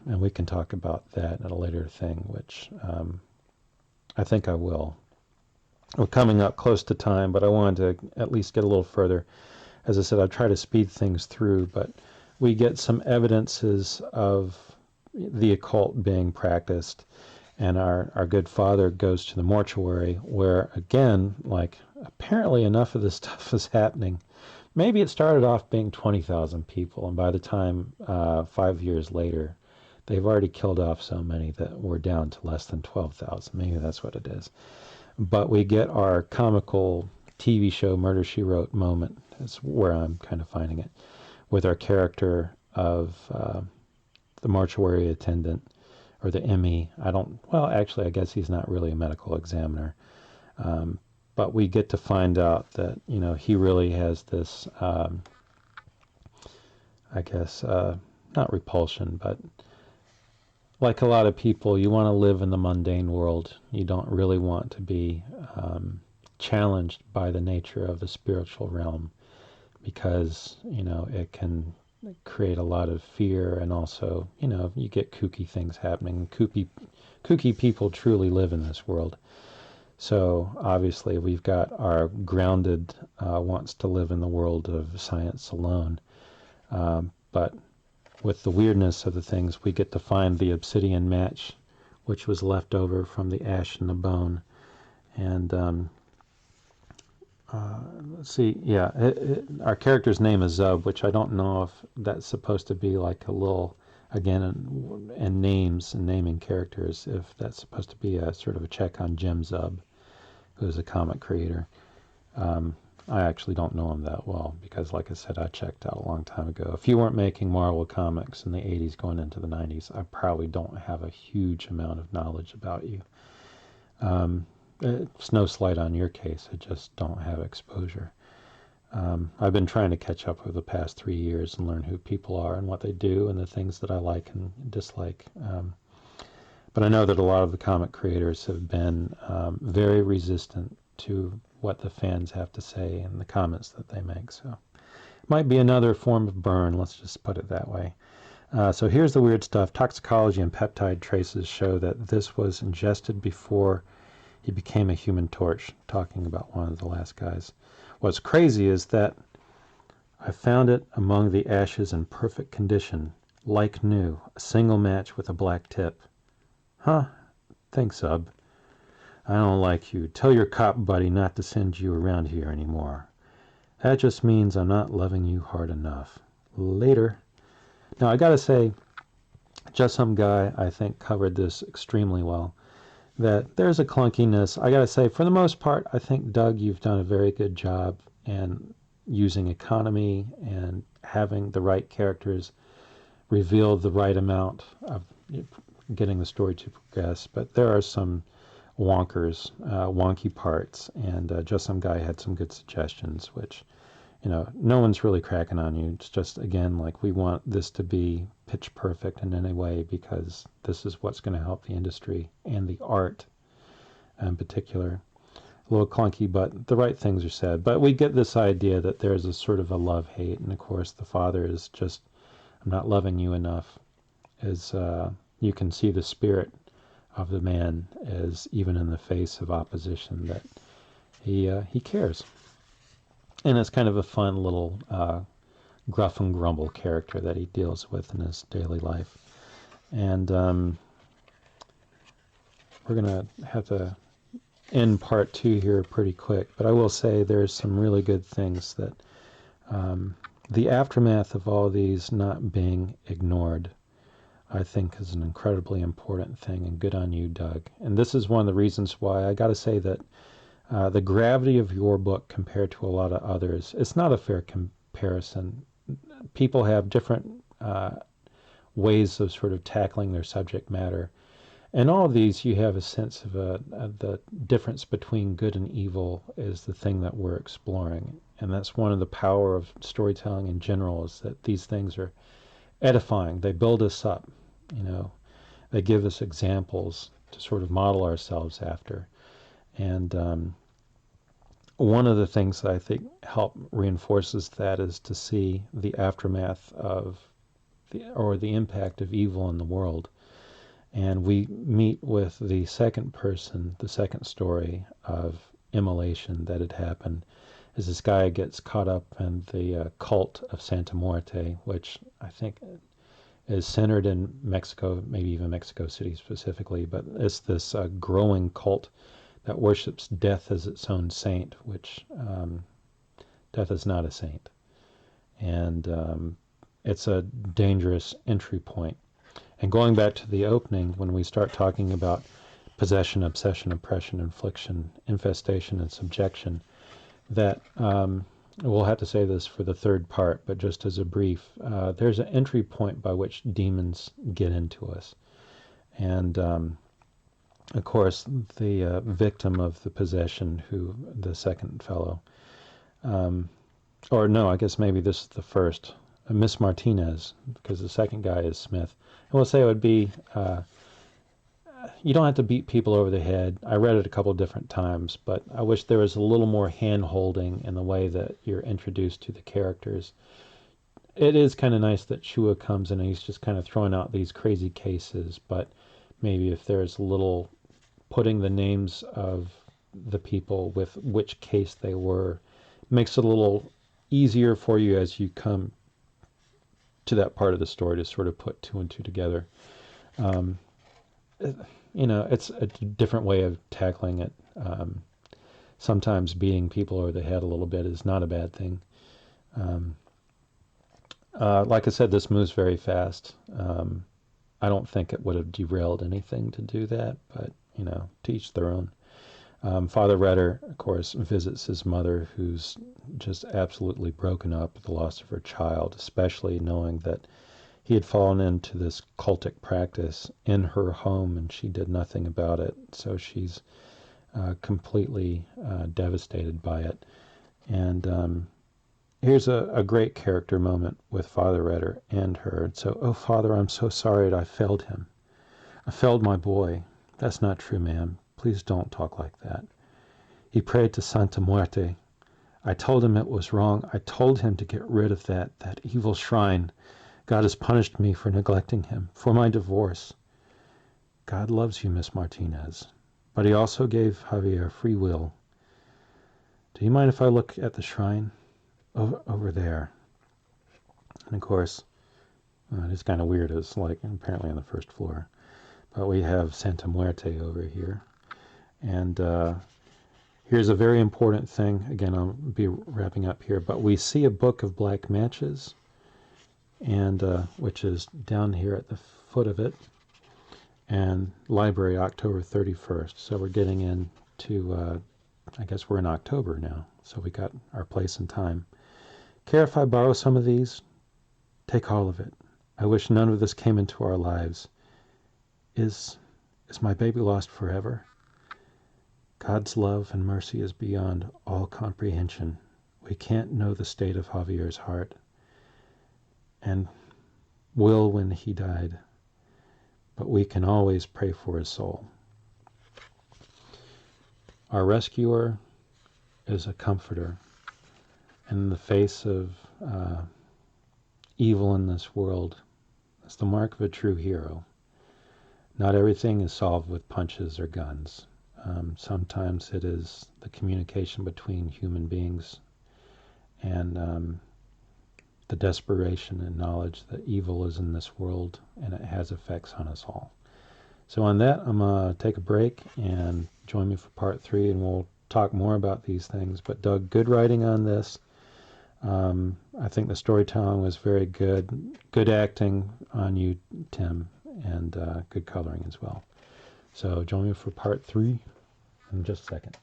and we can talk about that at a later thing, which I think I will. We're coming up close to time, but I wanted to at least get a little further. As I said, I try to speed things through, but we get some evidences of the occult being practiced, and our good father goes to the mortuary where, again, like, apparently enough of this stuff is happening. Maybe it started off being 20,000 people, and by the time 5 years later, they've already killed off so many that we're down to less than 12,000. Maybe that's what it is. But we get our comical TV show Murder, She Wrote moment. That's where I'm kind of finding it, with our character of the mortuary attendant, or the ME. Actually, I guess he's not really a medical examiner. But we get to find out that, he really has this, not repulsion, but like a lot of people, you want to live in the mundane world. You don't really want to be challenged by the nature of the spiritual realm, because, it can create a lot of fear, and also, you get kooky things happening. Kooky people truly live in this world. So obviously we've got our grounded wants to live in the world of science alone. But with the weirdness of the things, we get to find the obsidian match, which was left over from the ash and the bone. And let's see, yeah, our character's name is Zub, which I don't know if that's supposed to be like a little, again, and names and naming characters, if that's supposed to be a sort of a check on Jim Zub, who's a comic creator. I actually don't know him that well, because, like I said, I checked out a long time ago. If you weren't making Marvel comics in the 80s going into the 90s, I probably don't have a huge amount of knowledge about you. It's no slight on your case, I just don't have exposure. I've been trying to catch up over the past 3 years and learn who people are and what they do and the things that I like and dislike. But I know that a lot of the comic creators have been very resistant to what the fans have to say and the comments that they make. So it might be another form of burn, let's just put it that way. So here's the weird stuff. Toxicology and peptide traces show that this was ingested before he became a Human Torch, talking about one of the last guys. What's crazy is that I found it among the ashes in perfect condition, like new, a single match with a black tip. Huh? Thanks, Ub. I don't like you. Tell your cop buddy not to send you around here anymore. That just means I'm not loving you hard enough. Later. Now, I gotta say, Just Some Guy, I think, covered this extremely well. That there's a clunkiness. I gotta say, for the most part, I think, Doug, you've done a very good job in using economy and having the right characters reveal the right amount of getting the story to progress. But there are some wonky parts, and Just Some Guy had some good suggestions, which, no one's really cracking on you. It's just, again, like, we want this to be pitch perfect in any way, because this is what's going to help the industry and the art in particular. A little clunky, but the right things are said. But we get this idea that there's a sort of a love-hate, and of course the father is just, I'm not loving you enough, as you can see the spirit of the man is, even in the face of opposition, that he cares. And it's kind of a fun little gruff and grumble character that he deals with in his daily life. And we're going to have to end part 2 here pretty quick, but I will say there's some really good things that the aftermath of all these not being ignored, I think, is an incredibly important thing, and good on you, Doug. And this is one of the reasons why I got to say that the gravity of your book compared to a lot of others, it's not a fair comparison. People have different ways of sort of tackling their subject matter. And all of these, you have a sense of the difference between good and evil is the thing that we're exploring. And that's one of the power of storytelling in general, is that these things are edifying. They build us up, They give us examples to sort of model ourselves after. And one of the things that I think reinforces that is to see the aftermath of the impact of evil in the world. And we meet with the second person, the second story of immolation that had happened, as this guy gets caught up in the cult of Santa Muerte, which I think is centered in Mexico, maybe even Mexico City specifically, but it's this growing cult that worships death as its own saint, which death is not a saint. And it's a dangerous entry point. And going back to the opening, when we start talking about possession, obsession, oppression, infliction, infestation, and subjection, that we'll have to say this for the third part, but just as a brief, there's an entry point by which demons get into us. And of course, the victim of the possession, who the second fellow, or no, I guess maybe this is the first, Miss Martinez, because the second guy is Smith. And we'll say it would be, you don't have to beat people over the head. I read it a couple of different times, but I wish there was a little more hand-holding in the way that you're introduced to the characters. It is kind of nice that Chua comes in and he's just kind of throwing out these crazy cases, but maybe if there's a little putting the names of the people with which case they were, makes it a little easier for you as you come to that part of the story to sort of put two and two together. It's a different way of tackling it. Sometimes beating people over the head a little bit is not a bad thing. Like I said, this moves very fast. I don't think it would have derailed anything to do that, but, to each their own. Father Retter, of course, visits his mother, who's just absolutely broken up with the loss of her child, especially knowing that he had fallen into this cultic practice in her home and she did nothing about it. So she's completely devastated by it. And here's a great character moment with Father Retter and her. So, "Oh, Father, I'm so sorry that I failed him. I failed my boy. That's not true, ma'am. Please don't talk like that. He prayed to Santa Muerte. I told him it was wrong. I told him to get rid of that evil shrine. God has punished me for neglecting him, for my divorce. God loves you, Miss Martinez, but he also gave Javier free will. Do you mind if I look at the shrine? Over there." And of course, it's kind of weird. It's like apparently on the first floor. But we have Santa Muerte over here. And here's a very important thing. Again, I'll be wrapping up here. But we see a book of black matches, and which is down here at the foot of it. And library, October 31st. So we're getting into, I guess we're in October now. So we got our place and time. "Care if I borrow some of these? Take all of it. I wish none of this came into our lives. Is my baby lost forever? God's love and mercy is beyond all comprehension. We can't know the state of Javier's heart, and will when he died, but we can always pray for his soul. Our rescuer is a comforter. In the face of evil in this world, it's the mark of a true hero. Not everything is solved with punches or guns. Sometimes it is the communication between human beings and the desperation and knowledge that evil is in this world and it has effects on us all. So on that, I'm going to take a break and join me for part 3, and we'll talk more about these things. But Doug, good writing on this. I think the storytelling was very good. Good acting on you, Tim, and good coloring as well. So join me for part 3 in just a second.